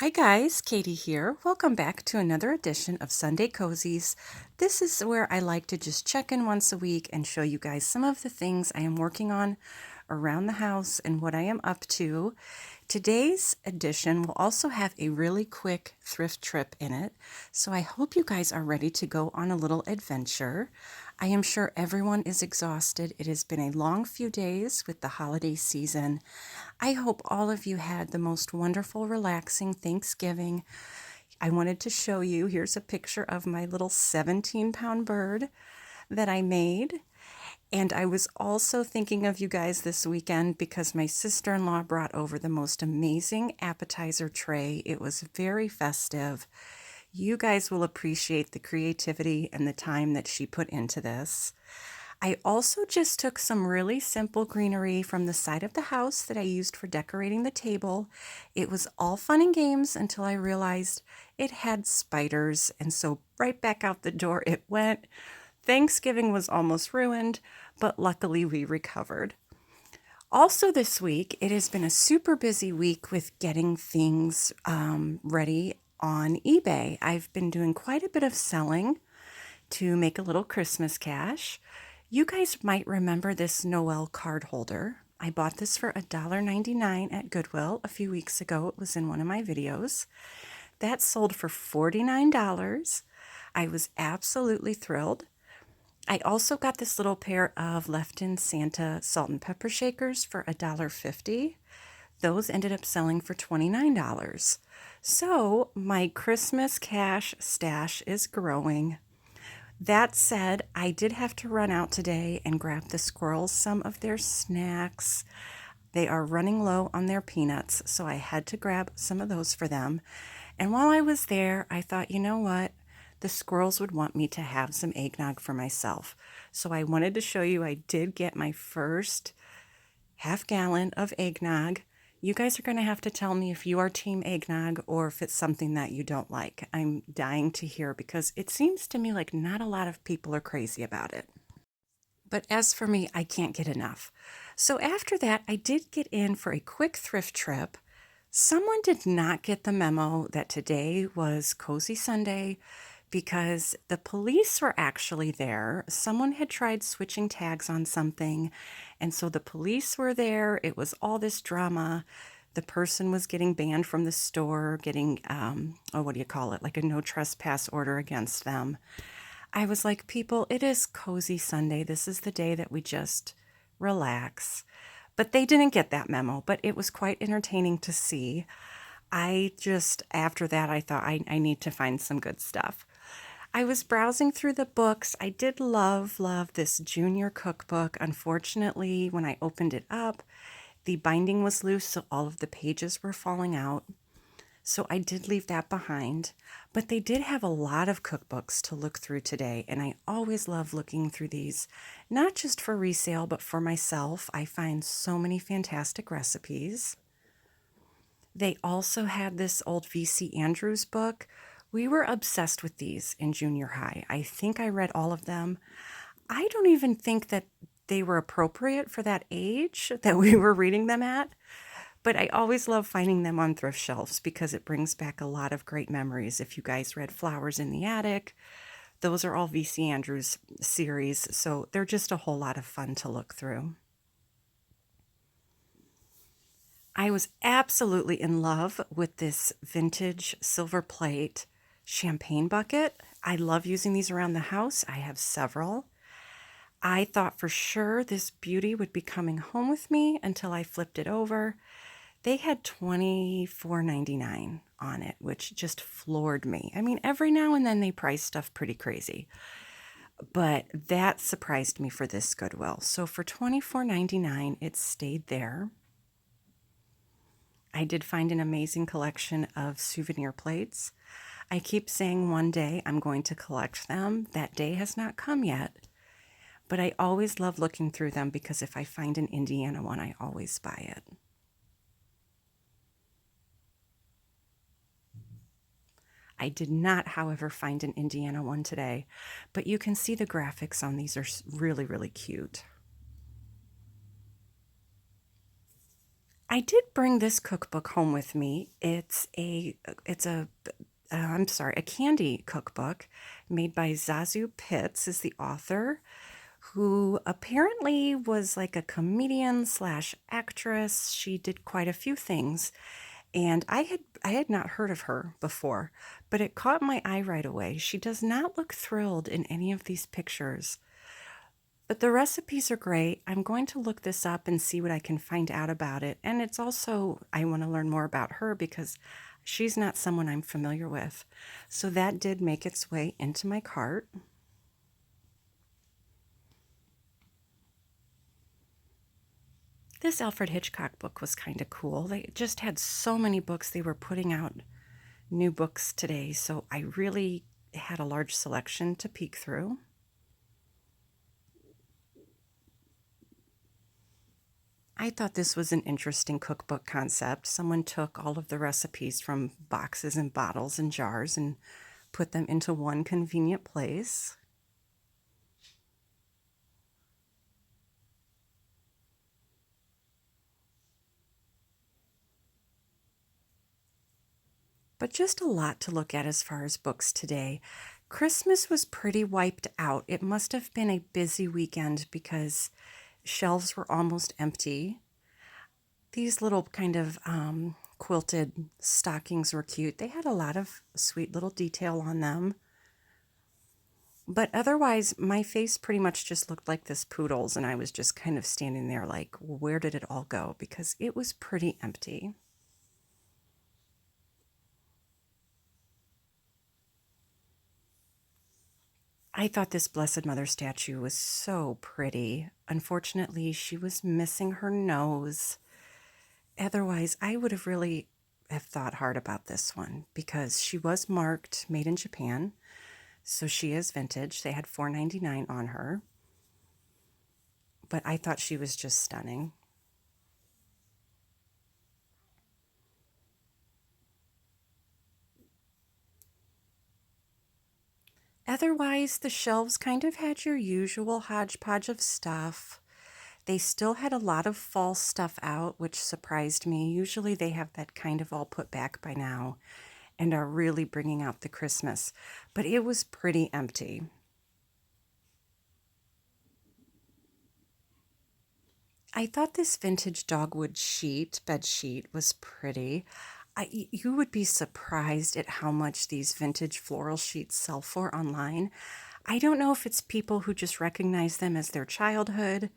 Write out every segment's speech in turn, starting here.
Hi guys, Katie here. Welcome back to another edition of Sunday Cozies. This is where I like to just check in once a week and show you guys some of the things I am working on around the house and what I am up to. Today's edition will also have a really quick thrift trip in it, so I hope you guys are ready to go on a little adventure. I am sure everyone is exhausted. It has been a long few days with the holiday season. I hope all of you had the most wonderful, relaxing Thanksgiving. I wanted to show you, here's a picture of my little 17-pound bird that I made. And I was also thinking of you guys this weekend because my sister-in-law brought over the most amazing appetizer tray. It was very festive. You guys will appreciate the creativity and the time that she put into this. I also just took some really simple greenery from the side of the house that I used for decorating the table. It was all fun and games until I realized it had spiders, and so right back out the door it went. Thanksgiving was almost ruined, but luckily we recovered. Also, this week, it has been a super busy week with getting things ready on eBay. I've been doing quite a bit of selling to make a little Christmas cash. You guys might remember this Noel card holder. I bought this for $1.99 at Goodwill a few weeks ago. It was in one of my videos. That sold for $49. I was absolutely thrilled. I also got this little pair of Left in Santa salt and pepper shakers for $1.50. Those ended up selling for $29. So my Christmas cash stash is growing. That said, I did have to run out today and grab the squirrels some of their snacks. They are running low on their peanuts, so I had to grab some of those for them. And while I was there, I thought, you know what? The squirrels would want me to have some eggnog for myself. So I wanted to show you I did get my first half gallon of eggnog. You guys are going to have to tell me if you are team eggnog or if it's something that you don't like. I'm dying to hear because it seems to me like not a lot of people are crazy about it. But as for me, I can't get enough. So after that, I did get in for a quick thrift trip. Someone did not get the memo that today was Cozy Sunday because the police were actually there. Someone had tried switching tags on something, and so the police were there. It was all this drama. The person was getting banned from the store, getting, what do you call it? Like a no trespass order against them. I was like, people, it is Cozy Sunday. This is the day that we just relax. But they didn't get that memo, but it was quite entertaining to see. After that, I thought I need to find some good stuff. I was browsing through the books. I did love this junior cookbook. Unfortunately, when I opened it up, the binding was loose, so all of the pages were falling out. So I did leave that behind, but they did have a lot of cookbooks to look through today, and I always love looking through these, not just for resale, but for myself. I find so many fantastic recipes. They also had this old V.C. Andrews book. We were obsessed with these in junior high. I think I read all of them. I don't even think that they were appropriate for that age that we were reading them at. But I always love finding them on thrift shelves because it brings back a lot of great memories. If you guys read Flowers in the Attic, those are all V.C. Andrews series, so they're just a whole lot of fun to look through. I was absolutely in love with this vintage silver plate champagne bucket. I love using these around the house. I have several. I thought for sure this beauty would be coming home with me until I flipped it over. They had $24.99 on it, which just floored me. I mean, every now and then they price stuff pretty crazy, but that surprised me for this Goodwill. So for $24.99, it stayed there. I did find an amazing collection of souvenir plates. I keep saying one day I'm going to collect them. That day has not come yet, but I always love looking through them because if I find an Indiana one, I always buy it. I did not, however, find an Indiana one today, but you can see the graphics on these are really, really cute. I did bring this cookbook home with me. It's a candy cookbook made by Zazu Pitts is the author, who apparently was like a comedian slash actress. She did quite a few things, and I had not heard of her before, but it caught my eye right away. She does not look thrilled in any of these pictures. But the recipes are great. I'm going to look this up and see what I can find out about it. And it's also, I want to learn more about her because she's not someone I'm familiar with. So that did make its way into my cart. This Alfred Hitchcock book was kind of cool. They just had so many books. They were putting out new books today, so I really had a large selection to peek through. I thought this was an interesting cookbook concept. Someone took all of the recipes from boxes and bottles and jars and put them into one convenient place. But just a lot to look at as far as books today. Christmas was pretty wiped out. It must have been a busy weekend because shelves were almost empty. These little kind of quilted stockings were cute. They had a lot of sweet little detail on them. But otherwise, my face pretty much just looked like this poodle's, and I was just kind of standing there like, where did it all go? Because it was pretty empty. I thought this Blessed Mother statue was so pretty. Unfortunately, she was missing her nose. Otherwise, I would have really have thought hard about this one because she was marked made in Japan. So she is vintage. They had $4.99 on her. But I thought she was just stunning. Otherwise, the shelves kind of had your usual hodgepodge of stuff. They still had a lot of fall stuff out, which surprised me. Usually they have that kind of all put back by now and are really bringing out the Christmas. But it was pretty empty. I thought this vintage dogwood bed sheet, was pretty. You would be surprised at how much these vintage floral sheets sell for online. I don't know if it's people who just recognize them as their childhood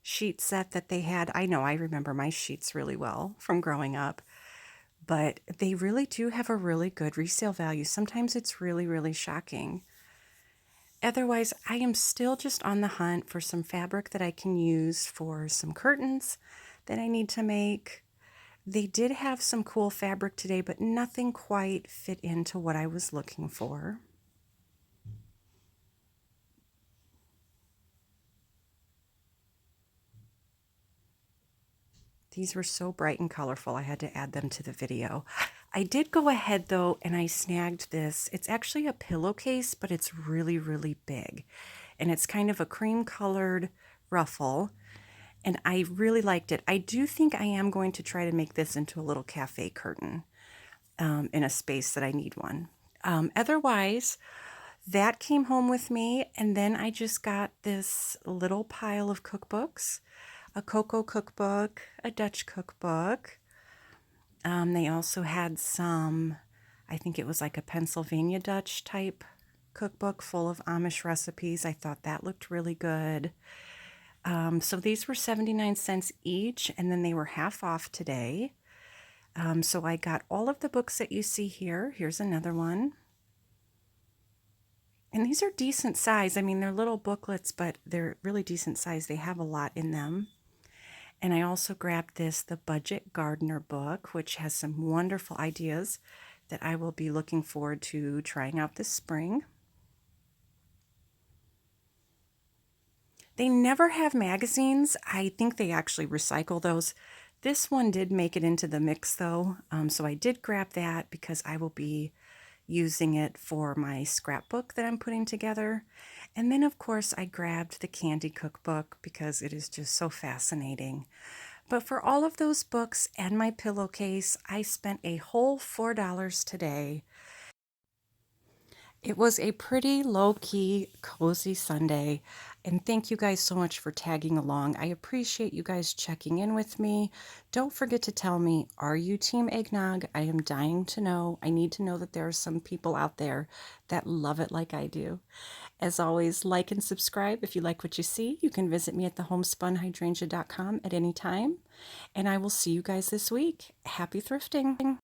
sheet set that they had. I know I remember my sheets really well from growing up, but they really do have a really good resale value. Sometimes it's really, really shocking. Otherwise, I am still just on the hunt for some fabric that I can use for some curtains that I need to make. They did have some cool fabric today, but nothing quite fit into what I was looking for. These were so bright and colorful, I had to add them to the video. I did go ahead though and I snagged this. It's actually a pillowcase, but it's really, really big. And it's kind of a cream colored ruffle. And I really liked it. I do think I am going to try to make this into a little cafe curtain in a space that I need one. Otherwise, that came home with me. And then I just got this little pile of cookbooks, a cocoa cookbook, a Dutch cookbook. They also had some, I think it was like a Pennsylvania Dutch type cookbook full of Amish recipes. I thought that looked really good. So these were 79 cents each, and then they were half off today. So I got all of the books that you see here. Here's another one. And these are decent size. I mean, they're little booklets, but they're really decent size. They have a lot in them. And I also grabbed this, the Budget Gardener book, which has some wonderful ideas that I will be looking forward to trying out this spring. They never have magazines. I think they actually recycle those. This one did make it into the mix though, so I did grab that because I will be using it for my scrapbook that I'm putting together. And then of course I grabbed the candy cookbook because it is just so fascinating. But for all of those books and my pillowcase, I spent a whole $4 today. It was a pretty low-key, cozy Sunday, and thank you guys so much for tagging along. I appreciate you guys checking in with me. Don't forget to tell me, are you Team Eggnog? I am dying to know. I need to know that there are some people out there that love it like I do. As always, like and subscribe if you like what you see. You can visit me at thehomespunhydrangea.com at any time, and I will see you guys this week. Happy thrifting!